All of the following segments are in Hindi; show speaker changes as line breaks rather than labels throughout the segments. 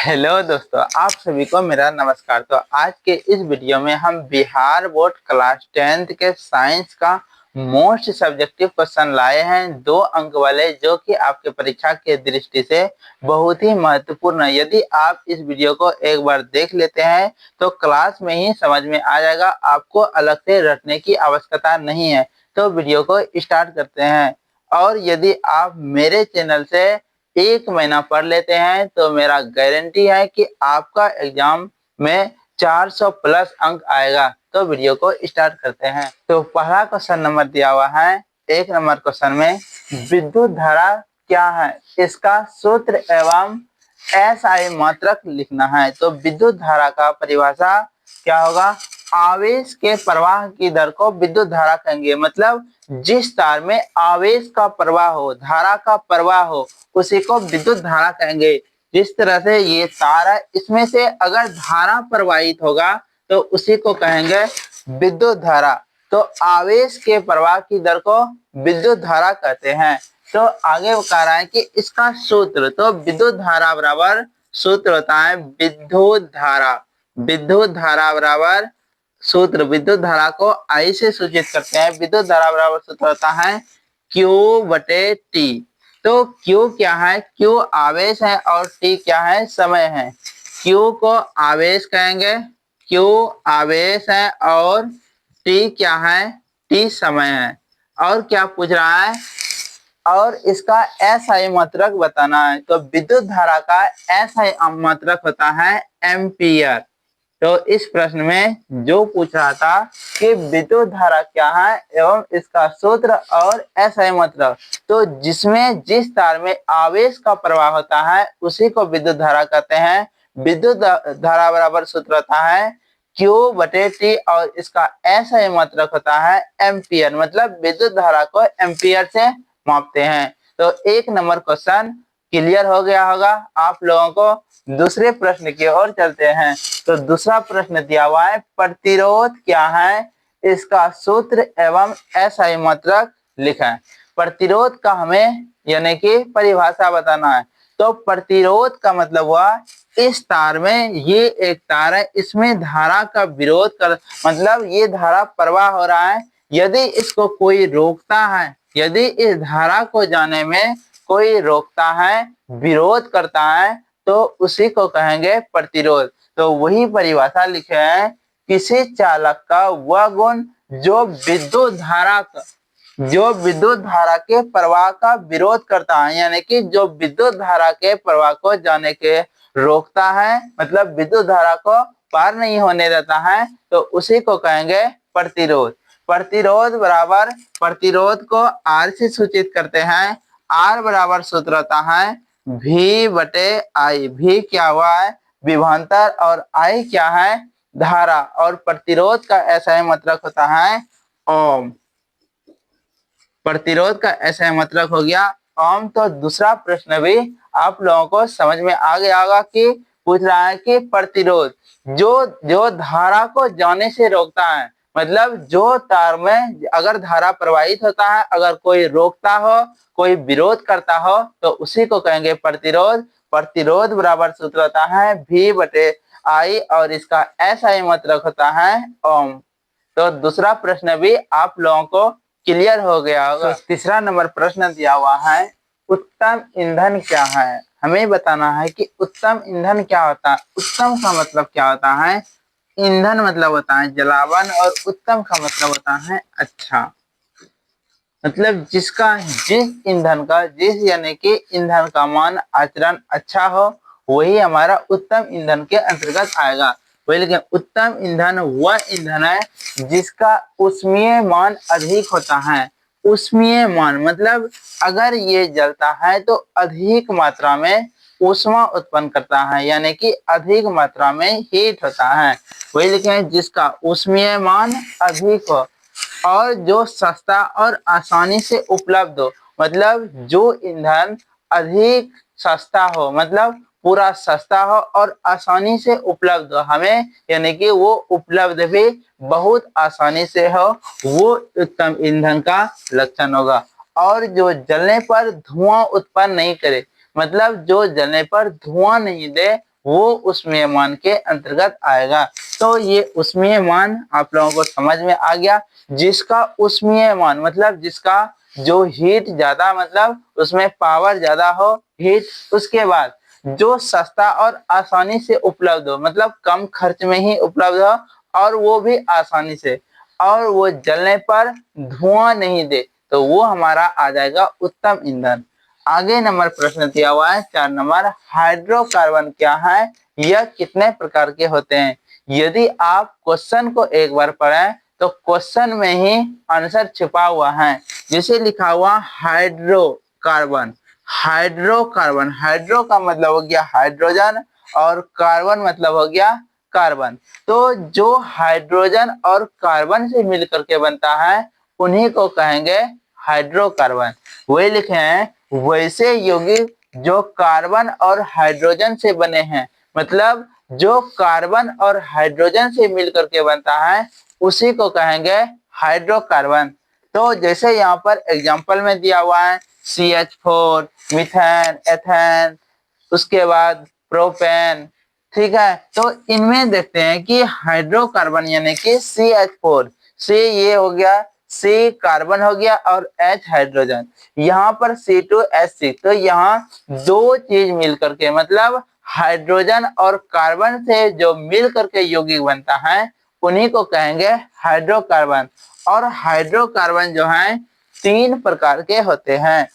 हेलो दोस्तों, आप सभी को मेरा नमस्कार। तो आज के इस वीडियो में हम बिहार बोर्ड क्लास 10th के साइंस का मोस्ट सब्जेक्टिव क्वेश्चन लाए हैं, 2 अंक वाले, जो कि आपके परीक्षा के दृष्टि से बहुत ही महत्वपूर्ण है। यदि आप इस वीडियो को एक बार देख लेते हैं तो क्लास में ही समझ में आ जाएगा, आपको अलग से रटने की आवश्यकता नहीं है। तो वीडियो को स्टार्ट करते हैं। और यदि आप मेरे चैनल से 1 महीना पढ़ लेते हैं तो मेरा गारंटी है कि आपका एग्जाम में 400 प्लस अंक आएगा। तो वीडियो को स्टार्ट करते हैं। तो पहला क्वेश्चन नंबर दिया हुआ है। 1 नंबर क्वेश्चन में विद्युत धारा क्या है, इसका सूत्र एवं एसआई मात्रक लिखना है। तो विद्युत धारा का परिभाषा क्या होगा? आवेश के प्रवाह की दर को विद्युत धारा कहेंगे। मतलब जिस तार में आवेश का प्रवाह हो, धारा का प्रवाह हो, उसी को विद्युत धारा कहेंगे। जिस तरह से ये तार है, इसमें से अगर धारा प्रवाहित होगा तो उसी को कहेंगे विद्युत धारा। तो आवेश के प्रवाह की दर को विद्युत धारा कहते हैं। तो आगे वो कह रहा है कि इसका सूत्र, तो विद्युत धारा बराबर सूत्र होता है विद्युत धारा। विद्युत धारा बराबर सूत्र, विद्युत धारा को आई से सूचित करते हैं। विद्युत धारा बराबर सूत्र होता है Q/T। तो Q क्या है? Q आवेश है और T क्या है? समय है। Q को आवेश कहेंगे, Q आवेश है और T क्या है? T समय है। और क्या पूछ रहा है? और इसका एसआई मात्रक बताना है। तो विद्युत धारा का एसआई मात्रक होता है एम्पियर। तो इस प्रश्न में जो पूछ रहा था कि विद्युत धारा क्या है एवं इसका सूत्र और एसआई मात्रक, तो जिसमें जिस तार में आवेश का प्रवाह होता है उसी को विद्युत धारा कहते हैं। विद्युत धारा बराबर सूत्र होता है Q/T और इसका एसआई मात्रक होता है एम्पियर। मतलब विद्युत धारा को एम्पियर से मापते हैं। तो 1 नंबर क्वेश्चन क्लियर हो गया होगा आप लोगों को। दूसरे प्रश्न की ओर चलते हैं। तो दूसरा प्रश्न दिया हुआ है प्रतिरोध क्या है, इसका सूत्र एवं एसआई मात्रक लिखें। प्रतिरोध का हमें यानी कि परिभाषा बताना है। तो प्रतिरोध का मतलब हुआ इस तार में, ये एक तार है, इसमें धारा का विरोध कर, मतलब ये धारा प्रवाह हो रहा है, यदि इसको कोई रोकता है, यदि इस धारा को जाने में कोई रोकता है, विरोध करता है, तो उसी को कहेंगे प्रतिरोध। तो वही परिभाषा लिखे हैं, किसी चालक का वह गुण जो विद्युत धारा के प्रवाह का विरोध करता है, यानी कि जो विद्युत धारा के प्रवाह को जाने के रोकता है, मतलब विद्युत धारा को पार नहीं होने देता है, तो उसी को कहेंगे प्रतिरोध। प्रतिरोध बराबर, प्रतिरोध को आर से सूचित करते हैं। आर बराबर सूत्र होता है V/I। V क्या हुआ है? विभवांतर, और I क्या है? धारा। और प्रतिरोध का ऐसा मतलब होता है ओम। प्रतिरोध का ऐसा मतलब हो गया ओम। तो दूसरा प्रश्न भी आप लोगों को समझ में आ गया होगा कि पूछ रहा है कि प्रतिरोध जो धारा को जाने से रोकता है, मतलब जो तार में अगर धारा प्रवाहित होता है, अगर कोई रोकता हो, कोई विरोध करता हो, तो उसी को कहेंगे प्रतिरोध। प्रतिरोध बराबर सूत्र होता है V/I और इसका एसआई मात्रक होता है ओम। तो दूसरा प्रश्न भी आप लोगों को क्लियर हो गया होगा। तो तीसरा नंबर प्रश्न दिया हुआ है, उत्तम ईंधन क्या है? हमें बताना है कि उत्तम ईंधन क्या होता है। उत्तम का मतलब क्या होता है? ईंधन मतलब होता है जलावन, और उत्तम का मतलब होता है अच्छा। मतलब जिस ईंधन का, यानी कि ईंधन का मान आचरण अच्छा हो, वही हमारा उत्तम ईंधन के अंतर्गत आएगा। वही लेकिन उत्तम ईंधन वह ईंधन है जिसका ऊष्मीय मान अधिक होता है। ऊष्मीय मान मतलब अगर ये जलता है तो अधिक मात्रा में ऊष्मा उत्पन्न करता है, यानी कि अधिक मात्रा में हीट होता है। वही लिखे जिसका ऊष्मीय मान अधिक हो, और जो सस्ता और आसानी से उपलब्ध हो। मतलब जो ईंधन अधिक सस्ता हो, मतलब पूरा सस्ता हो और आसानी से उपलब्ध हो हमें, यानी कि वो उपलब्ध भी बहुत आसानी से हो, वो उत्तम ईंधन का लक्षण होगा। और जो जलने पर धुआं उत्पन्न नहीं करे, मतलब जो जलने पर धुआं नहीं दे, वो ऊष्मीयमान के अंतर्गत आएगा। तो ये ऊष्मीयमान आप लोगों को समझ में आ गया। जिसका ऊष्मीयमान मतलब जिसका जो हीट ज्यादा मतलब उसमें पावर ज्यादा हो हीट, उसके बाद जो सस्ता और आसानी से उपलब्ध हो मतलब कम खर्च में ही उपलब्ध हो और वो भी आसानी से, और वो जलने पर धुआं नहीं दे, तो वो हमारा आ जाएगा उत्तम ईंधन। आगे नंबर प्रश्न दिया हुआ है 4 नंबर, हाइड्रोकार्बन क्या है, यह कितने प्रकार के होते हैं। यदि आप क्वेश्चन को एक बार पढ़ें तो क्वेश्चन में ही आंसर छिपा हुआ है। जिसे लिखा हुआ हाइड्रोकार्बन, हाइड्रोकार्बन, हाइड्रो का मतलब हो गया हाइड्रोजन और कार्बन मतलब हो गया कार्बन। तो जो हाइड्रोजन और कार्बन से मिलकर के बनता है उन्हीं को कहेंगे हाइड्रोकार्बन। वही लिखे हैं वैसे यौगिक जो कार्बन और हाइड्रोजन से बने हैं, मतलब जो कार्बन और हाइड्रोजन से मिलकर के बनता है उसी को कहेंगे हाइड्रोकार्बन। तो जैसे यहाँ पर एग्जांपल में दिया हुआ है CH4, मीथेन, एथेन, उसके बाद प्रोपेन, ठीक है। तो इनमें देखते हैं कि हाइड्रोकार्बन यानी कि CH4, सी ये हो गया, सी कार्बन हो गया और H हाइड्रोजन, यहाँ पर C2H6। तो यहाँ दो चीज मिल करके मतलब हाइड्रोजन और कार्बन से जो मिल करके यौगिक बनता है उन्हीं को कहेंगे हाइड्रोकार्बन। और हाइड्रोकार्बन जो है 3 प्रकार के होते हैं,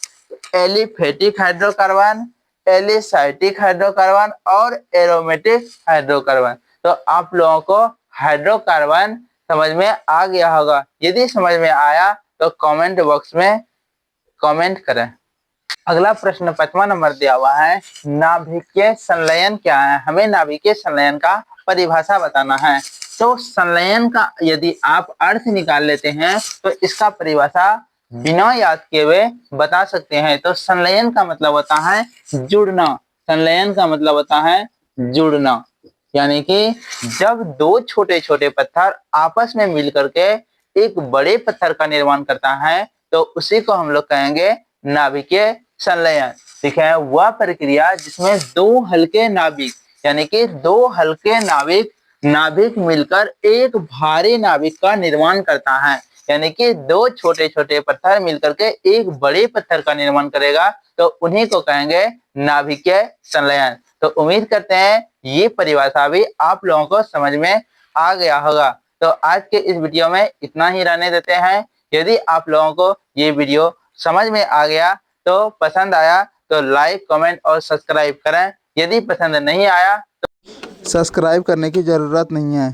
एलिफेटिक हाइड्रोकार्बन, एलिसाइटिक हाइड्रोकार्बन और एरोमेटिक हाइड्रोकार्बन। तो आप लोगों को हाइड्रोकार्बन समझ में आ गया होगा। यदि समझ में आया तो कमेंट बॉक्स में कमेंट करें। अगला प्रश्न 5वां नंबर दिया हुआ है, नाभिकीय संलयन क्या है, हमें नाभिकीय संलयन का परिभाषा बताना है। तो संलयन का यदि आप अर्थ निकाल लेते हैं तो इसका परिभाषा बिना याद किए हुए बता सकते हैं। तो संलयन का मतलब होता है जुड़ना, संलयन का मतलब होता है जुड़ना, यानी कि जब दो छोटे छोटे पत्थर आपस में मिल करके एक बड़े पत्थर का निर्माण करता है तो उसी को हम लोग कहेंगे नाभिकीय संलयन। ठीक है, वह प्रक्रिया जिसमें दो हल्के नाभिक यानी कि दो हल्के नाभिक मिलकर एक भारी नाभिक का निर्माण करता है, यानी कि दो छोटे छोटे पत्थर मिलकर के एक बड़े पत्थर का निर्माण करेगा तो उन्हीं को कहेंगे नाभिकीय संलयन। तो उम्मीद करते हैं ये परिभाषा भी आप लोगों को समझ में आ गया होगा। तो आज के इस वीडियो में इतना ही रहने देते हैं। यदि आप लोगों को ये वीडियो समझ में आ गया तो पसंद आया तो लाइक कमेंट और सब्सक्राइब करें। यदि पसंद नहीं आया तो
सब्सक्राइब करने की ज़रूरत नहीं है।